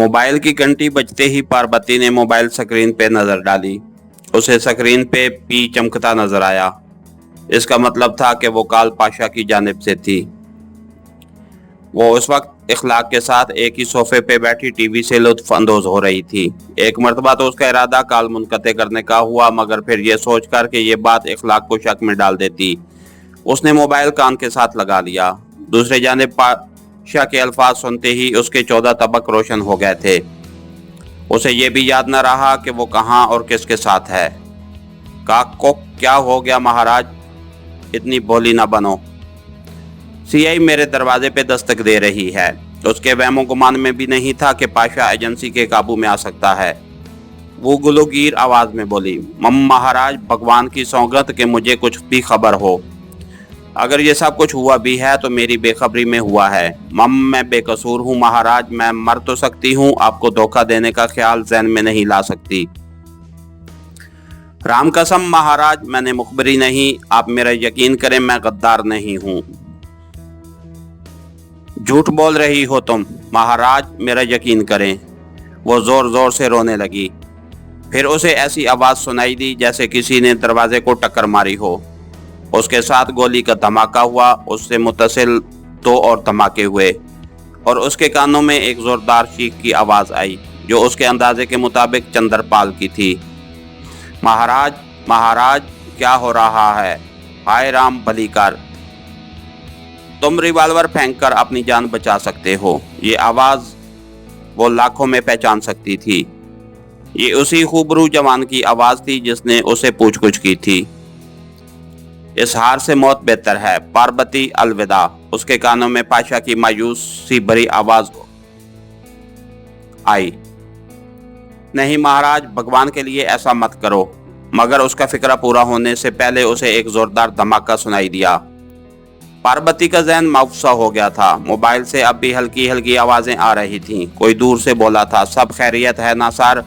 Mobile की घंटी बजते ही पार्वती ने मोबाइल स्क्रीन पे नजर डाली। उसे स्क्रीन पे पी चमकता नजर आया। इसका मतलब था कि वो काल पाशा की जानिब से थी। वो उस वक्त इखलाक के साथ एक ही सोफे पे बैठी टीवी से लुत्फ अंदोज हो रही थी। एक मर्तबा तो उसका इरादा काल मुनक़ते करने का हुआ, मगर फिर ये सोचकर कि ये बात इखलाक को शक में डाल देती, उसने मोबाइल कान के साथ लगा लिया। दूसरी जानिब पाशा के अल्फाज सुनते ही उसके 14 तबक रोशन हो गए थे। उसे ये भी याद न रहा कि वो कहाँ और किसके साथ है। काक को क्या हो गया महाराज, इतनी भोली ना बनो। सीआई मेरे दरवाजे पे दस्तक दे रही है। उसके वहमो गुमान में भी नहीं था कि पाशा एजेंसी के काबू में आ सकता है। वो गुलोगीर आवाज में बोली, महाराज भगवान की सौगंध कि मुझे कुछ भी खबर हो। अगर ये सब कुछ हुआ भी है तो मेरी बेखबरी में हुआ है। मैं बेकसूर हूँ महाराज, मैं मर तो सकती हूँ, आपको धोखा देने का ख्याल ज़हन में नहीं ला सकती। राम कसम महाराज, मैंने मुखबरी नहीं, आप मेरा यकीन करें, मैं गद्दार नहीं हूँ। झूठ बोल रही हो तुम महाराज, मेरा यकीन करें। वो जोर जोर से रोने लगी। फिर उसे ऐसी आवाज़ सुनाई दी जैसे किसी ने दरवाजे को टक्कर मारी हो। उसके साथ गोली का धमाका हुआ। उससे मुतसिल 2 और धमाके हुए और उसके कानों में एक जोरदार चीख की आवाज़ आई जो उसके अंदाजे के मुताबिक चंद्रपाल की थी। महाराज महाराज, क्या हो रहा है? हाय राम, भली कर, तुम रिवाल्वर फेंककर अपनी जान बचा सकते हो। ये आवाज़ वो लाखों में पहचान सकती थी। ये उसी खूबरू जवान की आवाज़ थी जिसने उसे पूछ-गुछ की थी। इस हार से मौत बेहतर है, पार्वती अलविदा। उसके कानों में पाशा की मायूसी भरी आवाज़ आई। नहीं महाराज, भगवान के लिए ऐसा मत करो। मगर उसका फिक्रा पूरा होने से पहले उसे एक जोरदार धमाका सुनाई दिया। पार्वती का ज़हन मायूसा हो गया था। मोबाइल से अब भी हल्की हल्की आवाज़ें आ रही थीं। कोई दूर से बोला था, सब खैरियत है ना सर?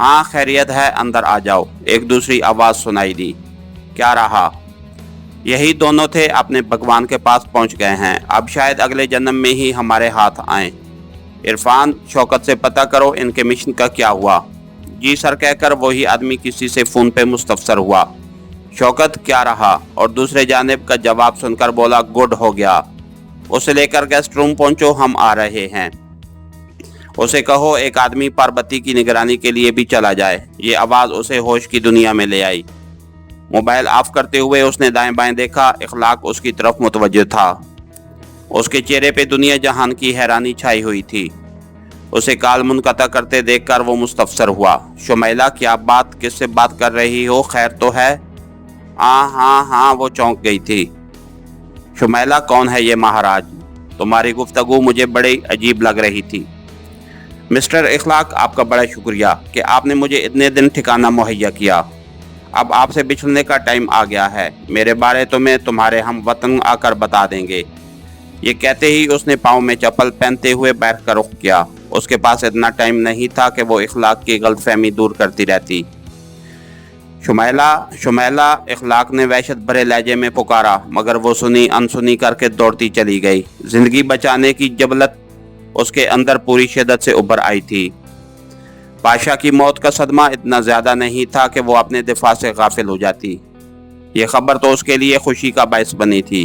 हाँ खैरियत है, अंदर आ जाओ। एक दूसरी आवाज़ सुनाई दी। क्या रहा? यही दोनों थे, अपने भगवान के पास पहुंच गए हैं। अब शायद अगले जन्म में ही हमारे हाथ आए। इरफान, शौकत से पता करो इनके मिशन का क्या हुआ। जी सर कहकर वही आदमी किसी से फ़ोन पे मुस्तफसर हुआ। शौकत, क्या रहा? और दूसरे जानिब का जवाब सुनकर बोला, गुड हो गया, उसे लेकर गेस्ट रूम पहुंचो, हम आ रहे हैं। उसे कहो एक आदमी पार्वती की निगरानी के लिए भी चला जाए। ये आवाज़ उसे होश की दुनिया में ले आई। मोबाइल ऑफ करते हुए उसने दाएं बाएं देखा। इखलाक उसकी तरफ मुतवज्जो था। उसके चेहरे पे दुनिया जहान की हैरानी छाई हुई थी। उसे काल मुनक़ता करते देखकर वो मुस्तफसर हुआ। शुमैला, क्या बात, किससे बात कर रही हो? खैर तो है? हाँ, वो चौंक गई थी। शुमैला, कौन है ये महाराज? तुम्हारी गुफ्तगू मुझे बड़ी अजीब लग रही थी। मिस्टर इखलाक, आपका बड़ा शुक्रिया कि आपने मुझे इतने दिन ठिकाना मुहैया किया। अब आपसे बिछड़ने का टाइम आ गया है। मेरे बारे तुम्हें तुम्हारे हम वतन आकर बता देंगे। ये कहते ही उसने पाँव में चप्पल पहनते हुए बैठ कर रुख किया। उसके पास इतना टाइम नहीं था कि वो इखलाक की गलतफहमी दूर करती रहती। शुमैला, शुमैला, इखलाक ने वहशत भरे लहजे में पुकारा, मगर वो सुनी अनसुनी करके दौड़ती चली गई। जिंदगी बचाने की जबलत उसके अंदर पूरी शिद्दत से उभर आई थी। पाशा की मौत का सदमा इतना ज़्यादा नहीं था कि वो अपने दिफा से गाफिल हो जाती। ये खबर तो उसके लिए खुशी का बायस बनी थी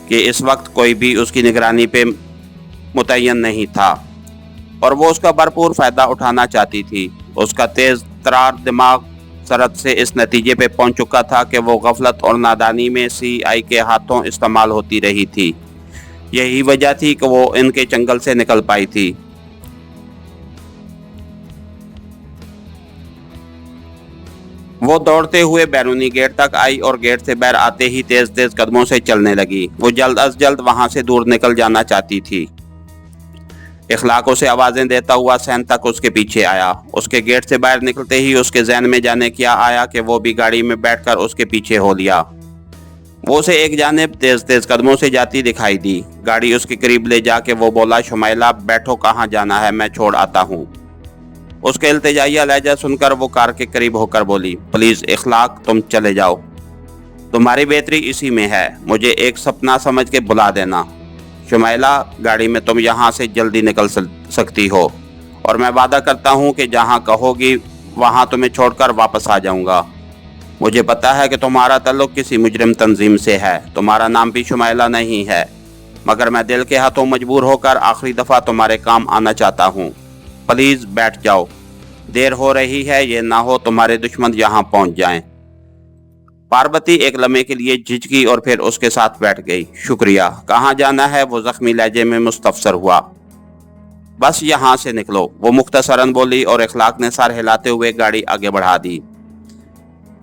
कि इस वक्त कोई भी उसकी निगरानी पे मुतय्यन नहीं था और वो उसका भरपूर फ़ायदा उठाना चाहती थी। उसका तेज़ तरार दिमाग सरहद से इस नतीजे पे पहुंच चुका था कि वो गफलत और नादानी में सीआई के हाथों इस्तेमाल होती रही थी। यही वजह थी कि वो इनके चंगल से निकल पाई थी। वो दौड़ते हुए बैरूनी गेट तक आई और गेट से बाहर आते ही तेज तेज कदमों से चलने लगी। वो जल्द अज जल्द वहां से दूर निकल जाना चाहती थी। इखलाक उसे आवाज़ें देता हुआ सहन तक उसके पीछे आया। उसके गेट से बाहर निकलते ही उसके जहन में जाने क्या आया कि वो भी गाड़ी में बैठकर उसके पीछे हो लिया। वो उसे एक जानिब तेज तेज कदमों से जाती दिखाई दी। गाड़ी उसके करीब ले जाके वो बोला, शुमैला बैठो, कहाँ जाना है, मैं छोड़ आता हूँ। उसके इल्तिजाइया लहजा सुनकर वो कार के करीब होकर बोली, प्लीज़ इखलाक तुम चले जाओ, तुम्हारी बेहतरी इसी में है, मुझे एक सपना समझ के बुला देना। शुमैला, गाड़ी में तुम यहाँ से जल्दी निकल सकती हो और मैं वादा करता हूँ कि जहाँ कहोगी वहाँ तुम्हें छोड़कर वापस आ जाऊँगा। मुझे पता है कि तुम्हारा ताल्लुक किसी मुजरिम तंजीम से है। तुम्हारा नाम भी शुमैला नहीं है, मगर मैं दिल के हाथों मजबूर होकर आखिरी दफ़ा तुम्हारे काम आना चाहता हूँ। प्लीज़ बैठ जाओ, देर हो रही है, ये ना हो तुम्हारे दुश्मन यहाँ पहुँच जाएं। पार्वती एक लम्हे के लिए झिझकी और फिर उसके साथ बैठ गई। शुक्रिया, कहाँ जाना है? वो जख्मी लहजे में मुस्तफसर हुआ। बस यहाँ से निकलो, वो मुख्तसरन बोली और इखलाक ने सर हिलाते हुए गाड़ी आगे बढ़ा दी।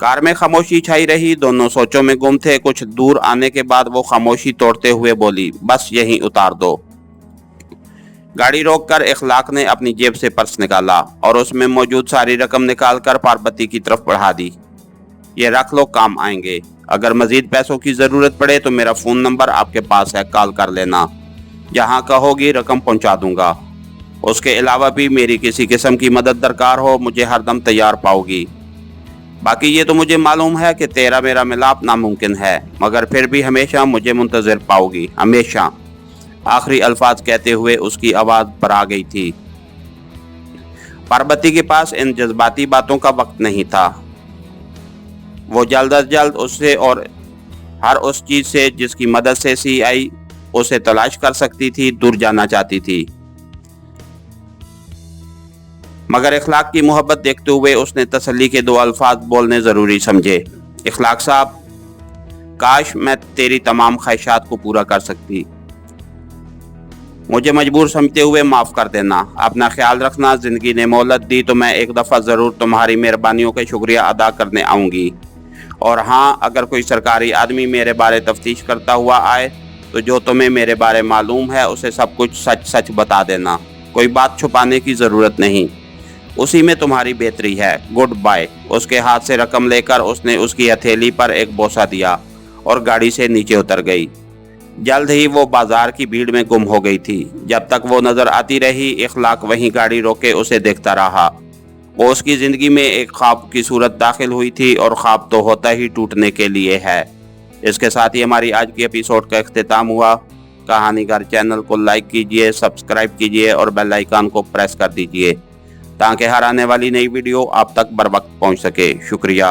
कार में खामोशी छाई रही। दोनों सोचों में गुम थे। कुछ दूर आने के बाद वो खामोशी तोड़ते हुए बोली, बस यहीं उतार दो। गाड़ी रोककर इखलाक ने अपनी जेब से पर्स निकाला और उसमें मौजूद सारी रकम निकालकर पार्वती की तरफ बढ़ा दी। ये रख लो, काम आएंगे। अगर मजीद पैसों की ज़रूरत पड़े तो मेरा फ़ोन नंबर आपके पास है, कॉल कर लेना। जहाँ कहोगी रकम पहुँचा दूँगा। उसके अलावा भी मेरी किसी किस्म की मदद दरकार हो, मुझे हरदम तैयार पाओगी। बाकी ये तो मुझे मालूम है कि तेरा मेरा मिलाप नामुमकिन है, मगर फिर भी हमेशा मुझे मुंतज़िर पाओगी, हमेशा। आखिरी अल्फाज कहते हुए उसकी आवाज़ पर आ गई थी। पार्वती के पास इन जज्बाती बातों का वक्त नहीं था। वो जल्द अज जल्द उससे और हर उस चीज़ से जिसकी मदद से सीआई उसे तलाश कर सकती थी दूर जाना चाहती थी, मगर इखलाक की मोहब्बत देखते हुए उसने तसल्ली के दो अल्फाज बोलने ज़रूरी समझे। इखलाक साहब, काश मैं तेरी तमाम ख्वाहिशात को पूरा कर सकती। मुझे मजबूर समझते हुए माफ़ कर देना। अपना ख्याल रखना। ज़िंदगी ने मोहलत दी तो मैं एक दफ़ा ज़रूर तुम्हारी मेहरबानियों का शुक्रिया अदा करने आऊँगी। और हाँ, अगर कोई सरकारी आदमी मेरे बारे तफ्तीश करता हुआ आए तो जो तुम्हें मेरे बारे मालूम है उसे सब कुछ सच सच बता देना। कोई बात छुपाने की ज़रूरत नहीं, उसी में तुम्हारी बेहतरी है। Good bye. उसके हाथ से रकम लेकर उसने उसकी हथेली पर एक बोसा दिया और गाड़ी से नीचे उतर गई। जल्द ही वो बाजार की भीड़ में गुम हो गई थी। जब तक वो नज़र आती रही, इखलाक वहीं गाड़ी रोके उसे देखता रहा। वो उसकी ज़िंदगी में एक ख्वाब की सूरत दाखिल हुई थी और ख्वाब तो होता ही टूटने के लिए है। इसके साथ ही हमारी आज की एपिसोड का इख्तिताम हुआ। कहानीगर चैनल को लाइक कीजिए, सब्सक्राइब कीजिए और बेल आइकन को प्रेस कर दीजिए ताकि हर आने वाली नई वीडियो आप तक बर वक्त पहुँच सके। शुक्रिया।